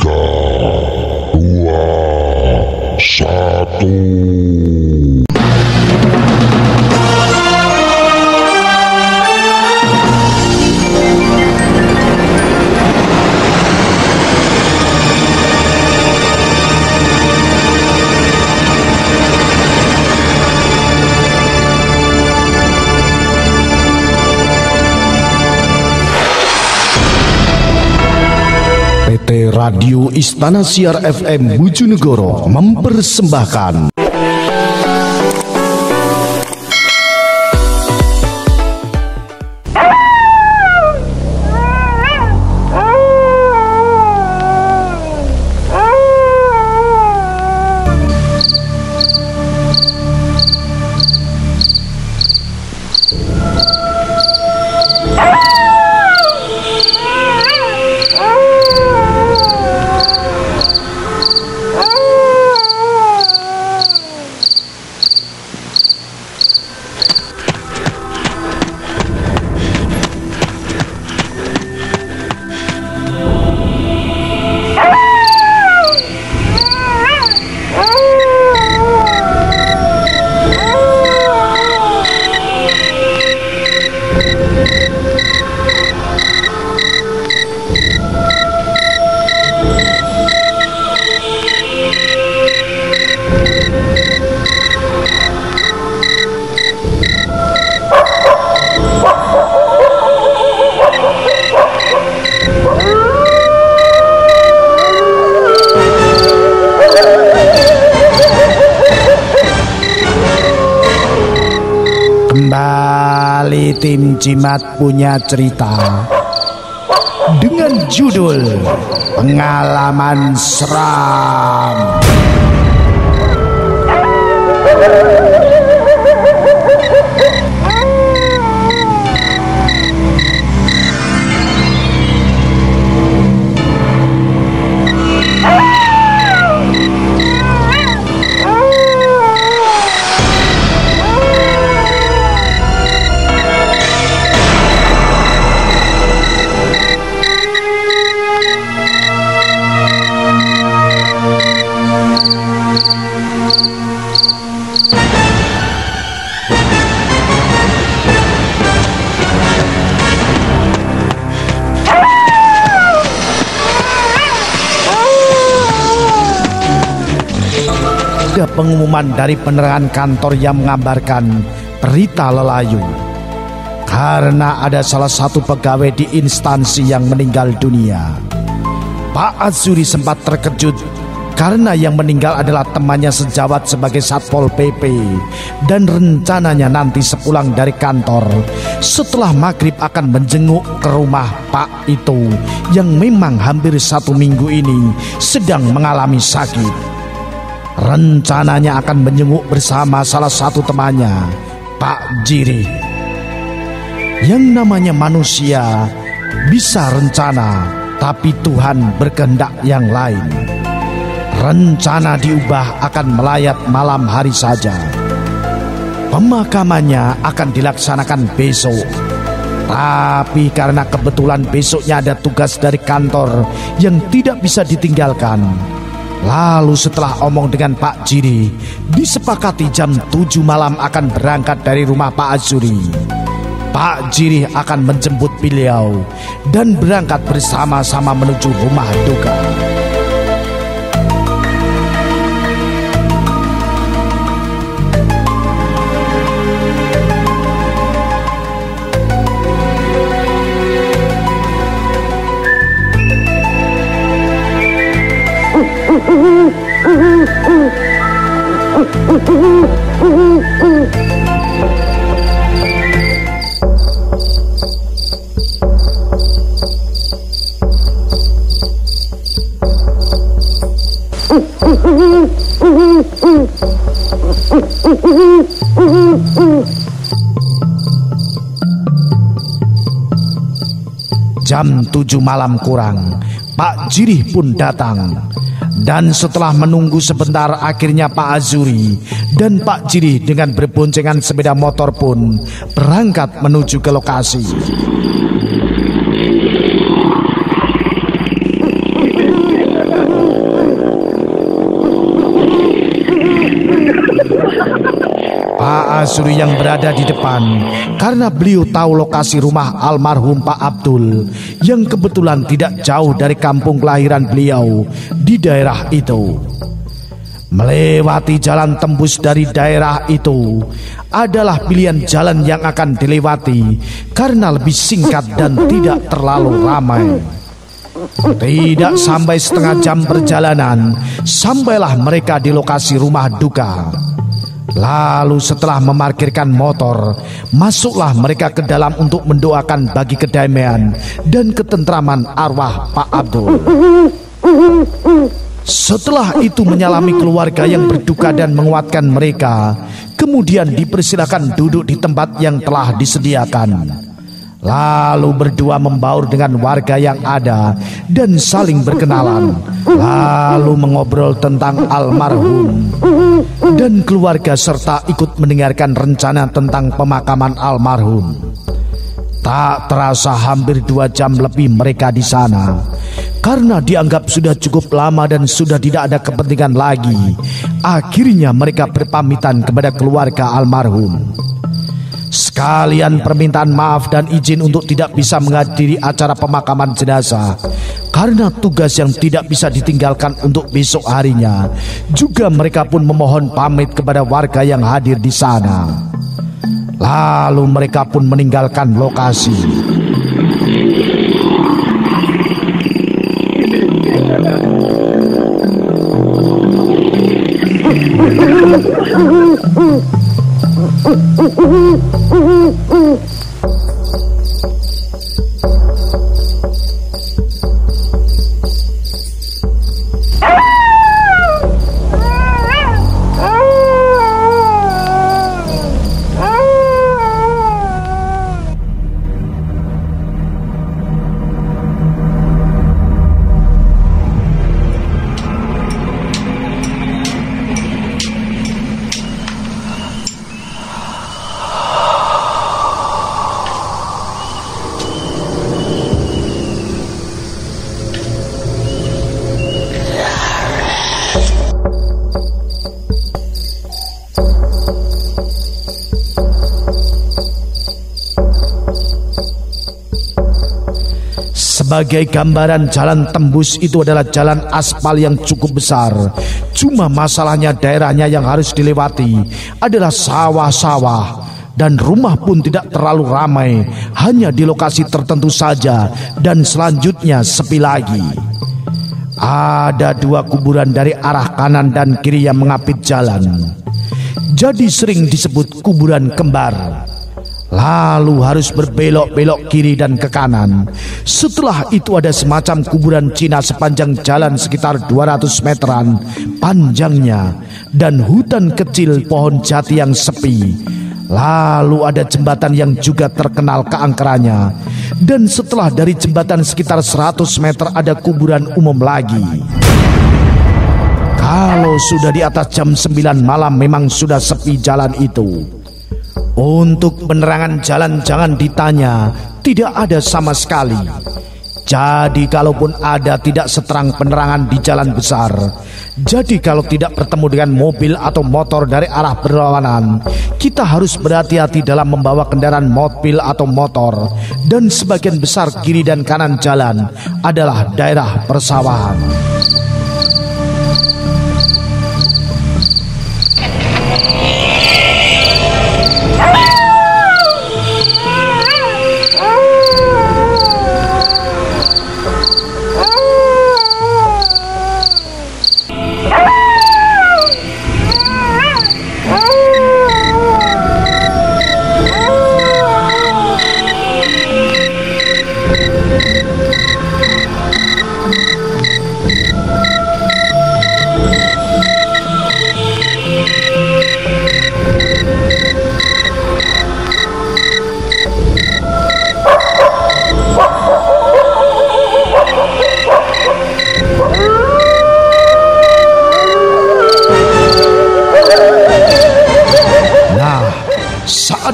3, 2, 1. PT Radio Istana Siar FM Bojonegoro mempersembahkan kembali tim Jimat punya cerita dengan judul Pengalaman Seram. Ada pengumuman dari penerangan kantor yang mengabarkan berita lelayu karena ada salah satu pegawai di instansi yang meninggal dunia. Pak Azuri sempat terkejut karena yang meninggal adalah temannya sejawat sebagai Satpol PP dan rencananya nanti sepulang dari kantor setelah maghrib akan menjenguk ke rumah Pak itu yang memang hampir 1 minggu ini sedang mengalami sakit. Rencananya akan menjenguk bersama salah satu temannya, Pak Jiri. Yang namanya manusia bisa rencana, tapi Tuhan berkehendak yang lain. Rencana diubah akan melayat malam hari saja. Pemakamannya akan dilaksanakan besok. Tapi karena kebetulan besoknya ada tugas dari kantor yang tidak bisa ditinggalkan, lalu setelah omong dengan Pak Jiri, disepakati jam 7 malam akan berangkat dari rumah Pak Azuri. Pak Jiri akan menjemput beliau dan berangkat bersama-sama menuju rumah duka. Jam 7 malam kurang, Pak Jirih pun datang. Dan setelah menunggu sebentar, akhirnya Pak Azuri dan Pak Jirih dengan berboncengan sepeda motor pun berangkat menuju ke lokasi. Permaisuri yang berada di depan karena beliau tahu lokasi rumah almarhum Pak Abdul yang kebetulan tidak jauh dari kampung kelahiran beliau di daerah itu. Melewati jalan tembus dari daerah itu adalah pilihan jalan yang akan dilewati karena lebih singkat dan tidak terlalu ramai. Tidak sampai setengah jam perjalanan, sampailah mereka di lokasi rumah duka. Lalu setelah memarkirkan motor, masuklah mereka ke dalam untuk mendoakan bagi kedamaian dan ketentraman arwah Pak Abdul. Setelah itu menyalami keluarga yang berduka dan menguatkan mereka. Kemudian dipersilakan duduk di tempat yang telah disediakan. Lalu berdua membaur dengan warga yang ada dan saling berkenalan. Lalu mengobrol tentang almarhum dan keluarga serta ikut mendengarkan rencana tentang pemakaman almarhum. Tak terasa hampir 2 jam lebih mereka di sana. Karena dianggap sudah cukup lama dan sudah tidak ada kepentingan lagi, akhirnya mereka berpamitan kepada keluarga almarhum. Sekalian permintaan maaf dan izin untuk tidak bisa menghadiri acara pemakaman jenazah karena tugas yang tidak bisa ditinggalkan untuk besok harinya. Juga mereka pun memohon pamit kepada warga yang hadir di sana. Lalu mereka pun meninggalkan lokasi. Sebagai gambaran, jalan tembus itu adalah jalan aspal yang cukup besar. Cuma masalahnya daerahnya yang harus dilewati adalah sawah-sawah. Dan rumah pun tidak terlalu ramai, hanya di lokasi tertentu saja. Dan selanjutnya sepi lagi. Ada 2 kuburan dari arah kanan dan kiri yang mengapit jalan. Jadi sering disebut kuburan kembar. Lalu harus berbelok-belok kiri dan ke kanan. Setelah itu ada semacam kuburan Cina sepanjang jalan sekitar 200 meteran panjangnya. Dan hutan kecil pohon jati yang sepi. Lalu ada jembatan yang juga terkenal keangkerannya. Dan setelah dari jembatan sekitar 100 meter ada kuburan umum lagi. Kalau sudah di atas jam 9 malam memang sudah sepi jalan itu. Untuk penerangan jalan jangan ditanya, tidak ada sama sekali. Jadi kalaupun ada tidak seterang penerangan di jalan besar. Jadi kalau tidak bertemu dengan mobil atau motor dari arah berlawanan, kita harus berhati-hati dalam membawa kendaraan mobil atau motor. Dan sebagian besar kiri dan kanan jalan adalah daerah persawahan.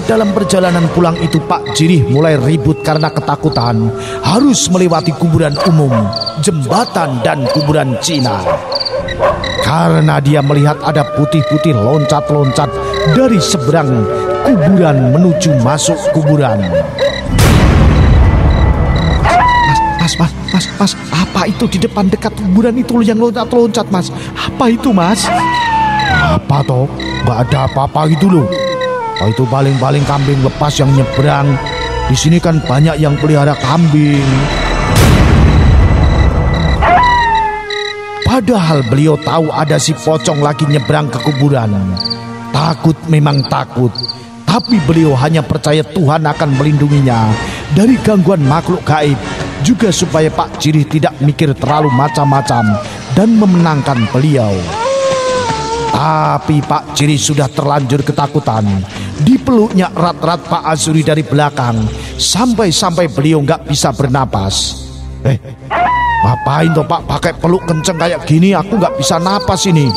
Dalam perjalanan pulang itu Pak Jirih mulai ribut karena ketakutan harus melewati kuburan umum, jembatan dan kuburan Cina. Karena dia melihat ada putih-putih loncat-loncat dari seberang kuburan menuju masuk kuburan. Mas, apa itu di depan dekat kuburan itu yang loncat-loncat, Mas? Apa itu, Mas? Apa toh? Gak ada apa-apa gitu loh. Oh, itu paling-paling kambing lepas yang nyebrang. Di sini kan banyak yang pelihara kambing. Padahal beliau tahu ada si pocong lagi nyebrang ke kuburan. Takut memang takut, tapi beliau hanya percaya Tuhan akan melindunginya dari gangguan makhluk gaib, juga supaya Pak Jirih tidak mikir terlalu macam-macam dan memenangkan beliau. Tapi Pak Jirih sudah terlanjur ketakutan. Dipeluknya erat-erat Pak Azuri dari belakang sampai-sampai beliau nggak bisa bernapas. Ngapain toh Pak pakai peluk kenceng kayak gini? Aku nggak bisa napas ini.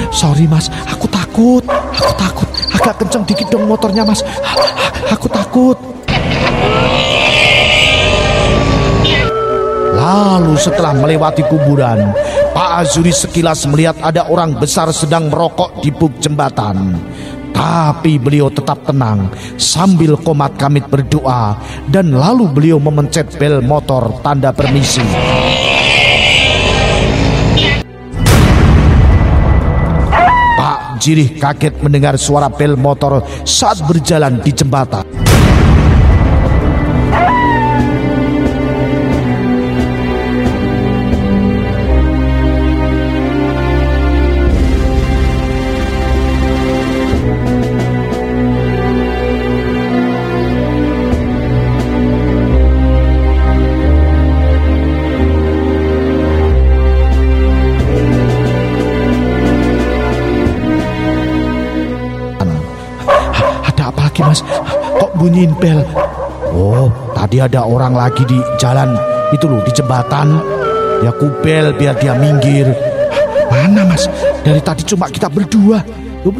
Sorry Mas, aku takut. Agak kenceng dikit dong motornya Mas. Aku takut. Lalu setelah melewati kuburan, Pak Azuri sekilas melihat ada orang besar sedang merokok di buk jembatan. Tapi beliau tetap tenang sambil komat kamit berdoa, dan lalu beliau memencet bel motor tanda permisi. Pak Jirih kaget mendengar suara bel motor saat berjalan di jembatan. Mas, kok bunyiin bel? Oh, tadi ada orang lagi di jalan itu loh, di jembatan. Ya kubel biar dia minggir. Mana Mas? Dari tadi cuma kita berdua.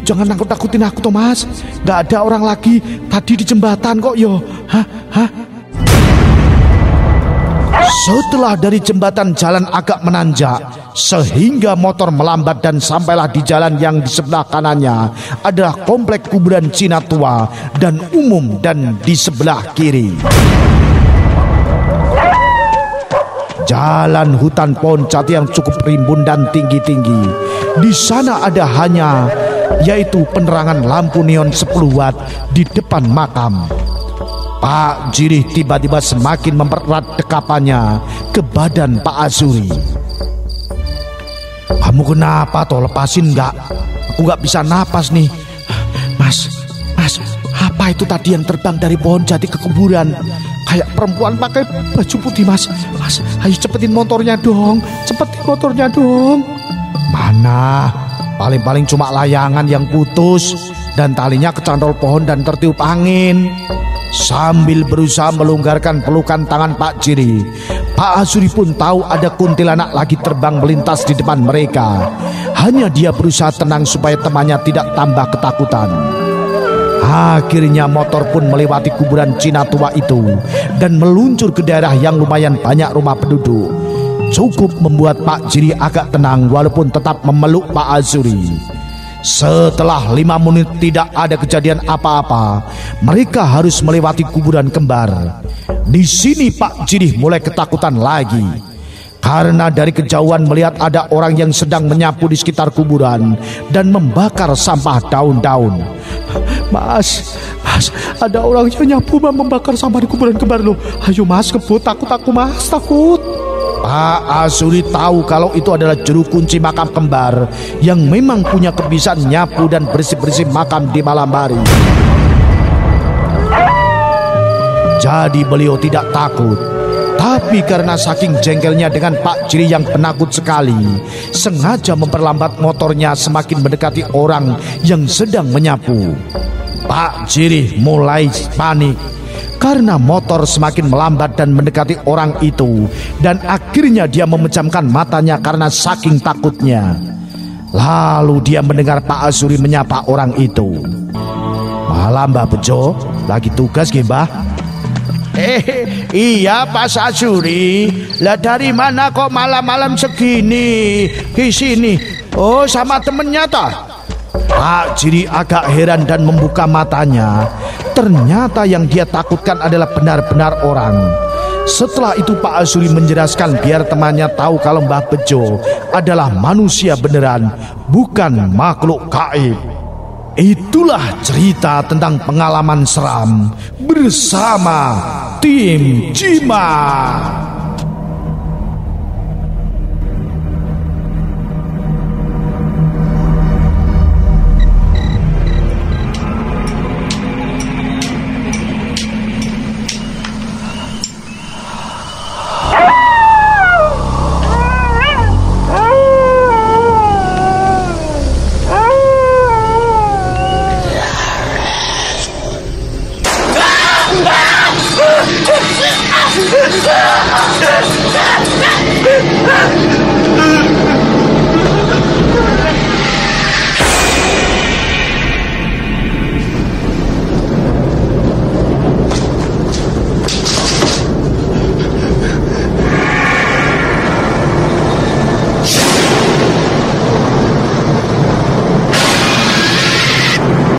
Jangan nakut-nakutin aku toh Mas. Gak ada orang lagi tadi di jembatan kok yo. Hah? Setelah dari jembatan jalan agak menanjak sehingga motor melambat dan sampailah di jalan yang di sebelah kanannya adalah komplek kuburan Cina tua dan umum, dan di sebelah kiri jalan hutan pohon jati yang cukup rimbun dan tinggi-tinggi. Di sana ada hanya yaitu penerangan lampu neon 10 watt di depan makam. Pak Jirih tiba-tiba semakin mempererat dekapannya ke badan Pak Azuri. Kamu kenapa toh? Lepasin nggak? Aku nggak bisa napas nih. Mas, apa itu tadi yang terbang dari pohon jati ke kuburan? Kayak perempuan pakai baju putih Mas. Ayo cepetin motornya dong. Mana? Paling-paling cuma layangan yang putus dan talinya kecantol pohon dan tertiup angin. Sambil berusaha melonggarkan pelukan tangan Pak Jirih, Pak Azuri pun tahu ada kuntilanak lagi terbang melintas di depan mereka. Hanya dia berusaha tenang supaya temannya tidak tambah ketakutan. Akhirnya motor pun melewati kuburan Cina tua itu dan meluncur ke daerah yang lumayan banyak rumah penduduk. Cukup membuat Pak Jirih agak tenang walaupun tetap memeluk Pak Azuri. Setelah 5 menit tidak ada kejadian apa-apa, mereka harus melewati kuburan kembar. Di sini Pak Jirih mulai ketakutan lagi karena dari kejauhan melihat ada orang yang sedang menyapu di sekitar kuburan dan membakar sampah daun-daun. Mas, ada orang yang nyapu membakar sampah di kuburan kembar loh. Ayo Mas, kebut, takut Mas, takut. Pak Azuri tahu kalau itu adalah juru kunci makam kembar yang memang punya kebiasaan nyapu dan bersih-bersih makam di malam hari. Jadi beliau tidak takut. Tapi karena saking jengkelnya dengan Pak Jirih yang penakut sekali, sengaja memperlambat motornya semakin mendekati orang yang sedang menyapu. Pak Jirih mulai panik karena motor semakin melambat dan mendekati orang itu, dan akhirnya dia memejamkan matanya karena saking takutnya. Lalu dia mendengar Pak Azuri menyapa orang itu. Malam Mbah Bejo, lagi tugas nggih Mbah? Iya Pak Azuri. Lah dari mana kok malam-malam segini di sini? Oh sama temennya toh? Pak Jiri agak heran dan membuka matanya. Ternyata yang dia takutkan adalah benar-benar orang. Setelah itu Pak Asuri menjelaskan biar temannya tahu kalau Mbah Bejo adalah manusia beneran, bukan makhluk gaib. Itulah cerita tentang pengalaman seram bersama tim Cimat.